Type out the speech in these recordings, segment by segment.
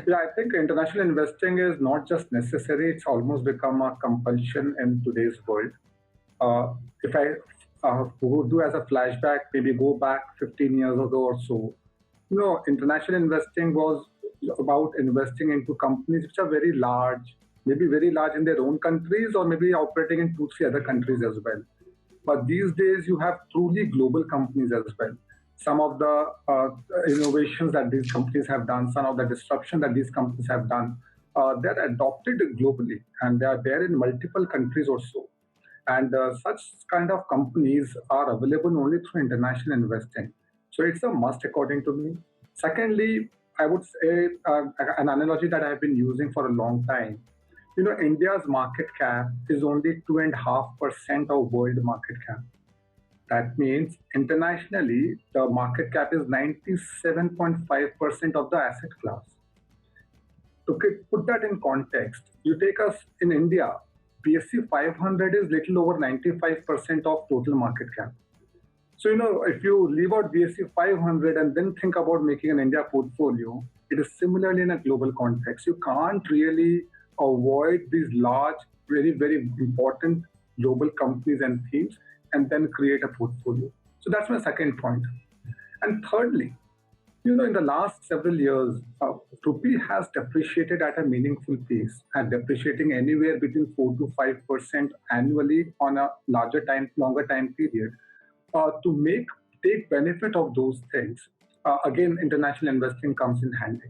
Yeah, I think international investing is not just necessary, it's almost become a compulsion in today's world. If I would do as a flashback, maybe go back 15 years ago or so, international investing was about investing into companies which are very large, maybe very large in their own countries or maybe operating in two, three other countries as well. But these days, you have truly global companies as well. Some of the innovations that these companies have done, some of the disruption that these companies have done, they're adopted globally and they are there in multiple countries or so. And such kind of companies are available only through international investing. So it's a must according to me. Secondly, I would say an analogy that I've been using for a long time. India's market cap is only 2.5% of world market cap. That means internationally, the market cap is 97.5% of the asset class. To put that in context, you take us in India, BSE 500 is little over 95% of total market cap. So, if you leave out BSE 500 and then think about making an India portfolio, it is similarly in a global context. You can't really avoid these large, very, very important global companies and themes and then create a portfolio. So that's my second point. And thirdly, in the last several years, rupee has depreciated at a meaningful pace and depreciating anywhere between 4 to 5% annually on a longer time period. To take benefit of those things, again, international investing comes in handy.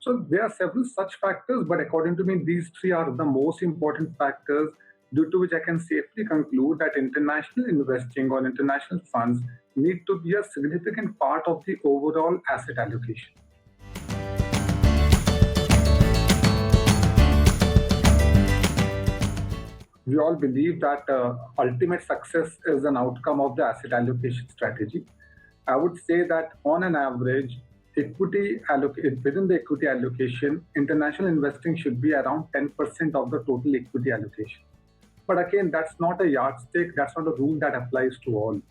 So there are several such factors, but according to me, these three are the most important factors due to which I can safely conclude that international investing or international funds need to be a significant part of the overall asset allocation. We all believe that ultimate success is an outcome of the asset allocation strategy. I would say that on an average, within the equity allocation, international investing should be around 10% of the total equity allocation. But again, that's not a yardstick, that's not a rule that applies to all.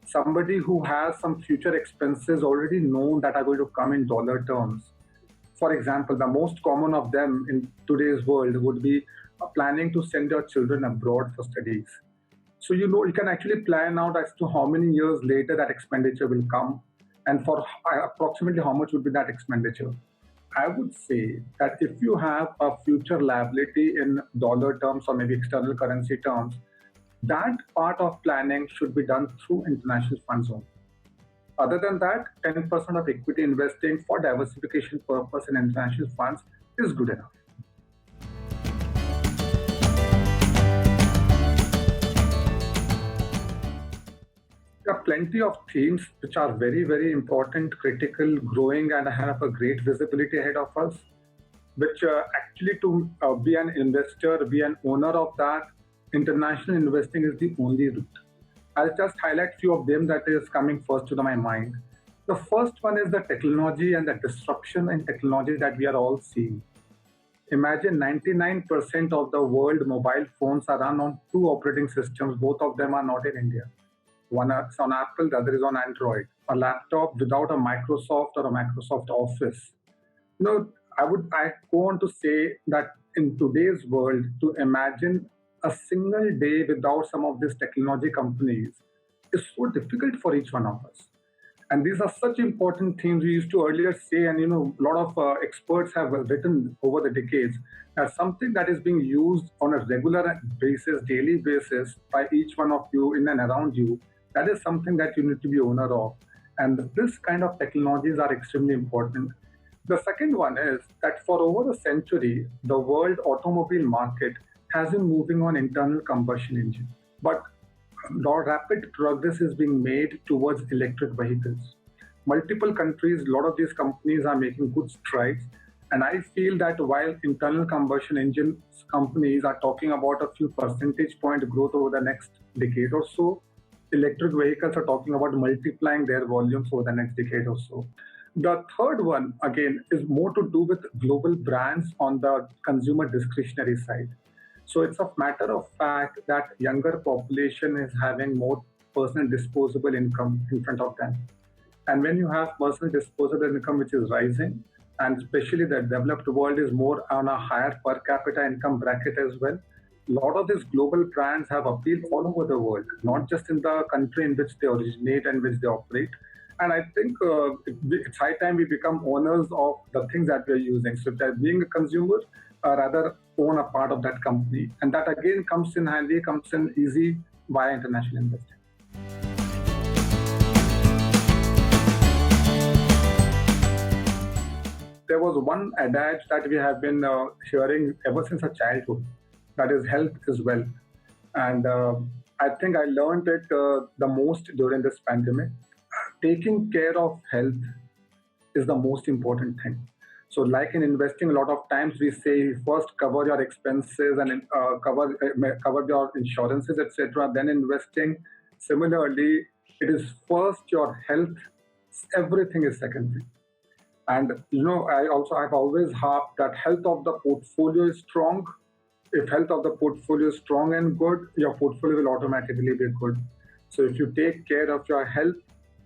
Somebody who has some future expenses already known that are going to come in dollar terms. For example, the most common of them in today's world would be planning to send your children abroad for studies. So you can actually plan out as to how many years later that expenditure will come and for approximately how much would be that expenditure. I would say that if you have a future liability in dollar terms or maybe external currency terms, that part of planning should be done through international funds only. Other than that, 10% of equity investing for diversification purpose in international funds is good enough. There are plenty of themes which are very, very important, critical, growing, and have a great visibility ahead of us, which actually to be an investor, be an owner of that, international investing is the only route. I'll just highlight few of them that is coming first to my mind. The first one is the technology and the disruption in technology that we are all seeing. Imagine 99% of the world mobile phones are run on two operating systems. Both of them are not in India. One is on Apple, the other is on Android. A laptop without a Microsoft or a Microsoft Office. I go on to say that in today's world, to imagine a single day without some of these technology companies is so difficult for each one of us. And these are such important themes we used to earlier say, and a lot of experts have written over the decades that something that is being used on a regular basis, daily basis by each one of you in and around you, that is something that you need to be owner of. And this kind of technologies are extremely important. The second one is that for over a century, the world automobile market has been moving on internal combustion engine. But rapid progress is being made towards electric vehicles. Multiple countries, a lot of these companies are making good strides. And I feel that while internal combustion engine companies are talking about a few percentage point growth over the next decade or so, electric vehicles are talking about multiplying their volumes over the next decade or so. The third one, again, is more to do with global brands on the consumer discretionary side. So it's a matter of fact that younger population is having more personal disposable income in front of them. And when you have personal disposable income which is rising, and especially the developed world is more on a higher per capita income bracket as well. A lot of these global brands have appeal all over the world, not just in the country in which they originate and which they operate. And I think it's high time we become owners of the things that we're using. So, that being a consumer, rather own a part of that company, and that again comes in handy, comes in easy via international investing. There was one adage that we have been hearing ever since our childhood, that is health is wealth. And I think I learned it the most during this pandemic. Taking care of health is the most important thing. So, like in investing, a lot of times we say first cover your expenses and cover your insurances, etc. Then investing. Similarly, it is first your health. Everything is secondary. And I've always harped that health of the portfolio is strong. If health of the portfolio is strong and good, your portfolio will automatically be good. So if you take care of your health,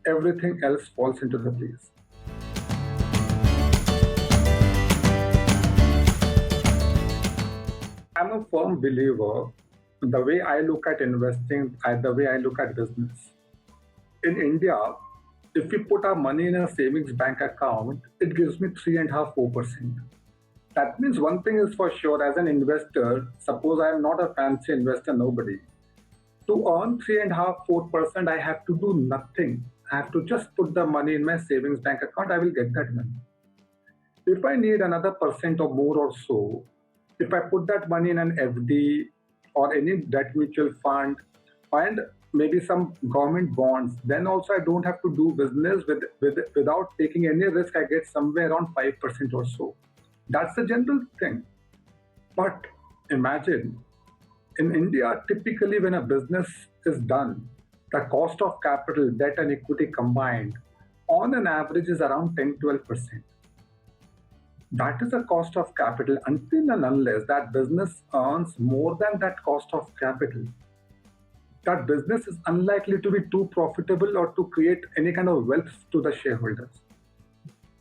everything else falls into the place. I'm a firm believer. The way I look at investing, the way I look at business. In India, if we put our money in a savings bank account, it gives me 3.5%, 4%. That means one thing is for sure, as an investor, suppose I am not a fancy investor, nobody. To earn 3.5%, 4%, I have to do nothing. I have to just put the money in my savings bank account, I will get that money. If I need another percent or more or so, if I put that money in an FD or any debt mutual fund and maybe some government bonds, then also I don't have to do business without taking any risk. I get somewhere around 5% or so. That's the general thing. But imagine in India, typically when a business is done, the cost of capital, debt, and equity combined on an average is around 10-12%. That is the cost of capital. Until and unless that business earns more than that cost of capital, that business is unlikely to be too profitable or to create any kind of wealth to the shareholders.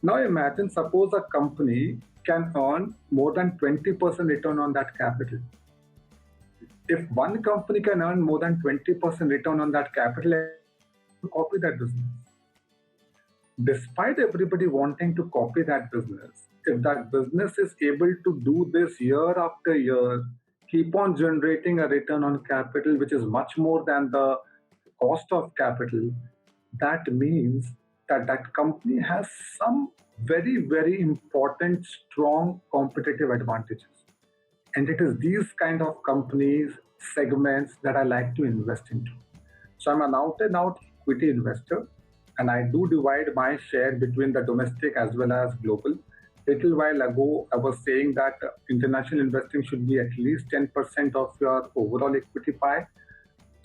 Now imagine, suppose a company can earn more than 20% return on that capital. If one company can earn more than 20% return on that capital, copy that business. Despite everybody wanting to copy that business, if that business is able to do this year after year, keep on generating a return on capital which is much more than the cost of capital, that means that that company has some very, very important, strong competitive advantages. And it is these kind of companies, segments that I like to invest into. So I'm an out and out equity investor, and I do divide my share between the domestic as well as global. Little while ago, I was saying that international investing should be at least 10% of your overall equity pie.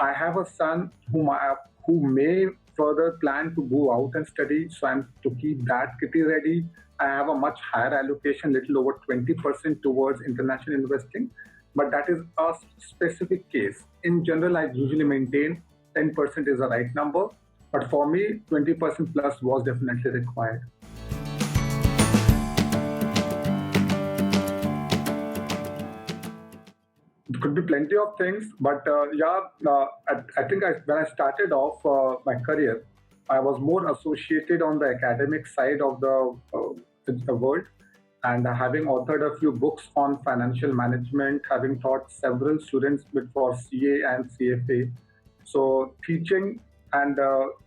I have a son who may further plan to go out and study, so I'm to keep that kitty ready. I have a much higher allocation, little over 20% towards international investing, but that is a specific case. In general, I usually maintain 10% is the right number, but for me, 20% plus was definitely required. It could be plenty of things, but I think when I started off my career, I was more associated on the academic side of the world, and having authored a few books on financial management, having taught several students for CA and CFA. So teaching and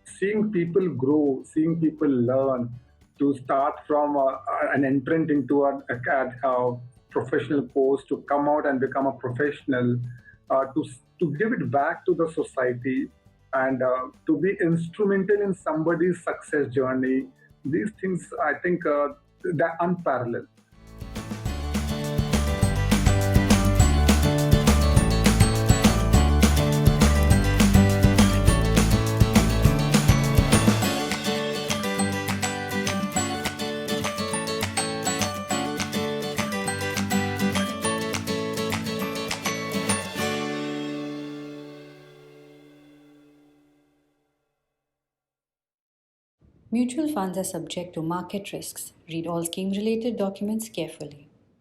seeing people grow, seeing people learn, to start from an entrant into a professional course, to come out and become a professional, to give it back to the society, and to be instrumental in somebody's success journey. These things, I think, they're unparalleled. Mutual funds are subject to market risks. Read all scheme related documents carefully.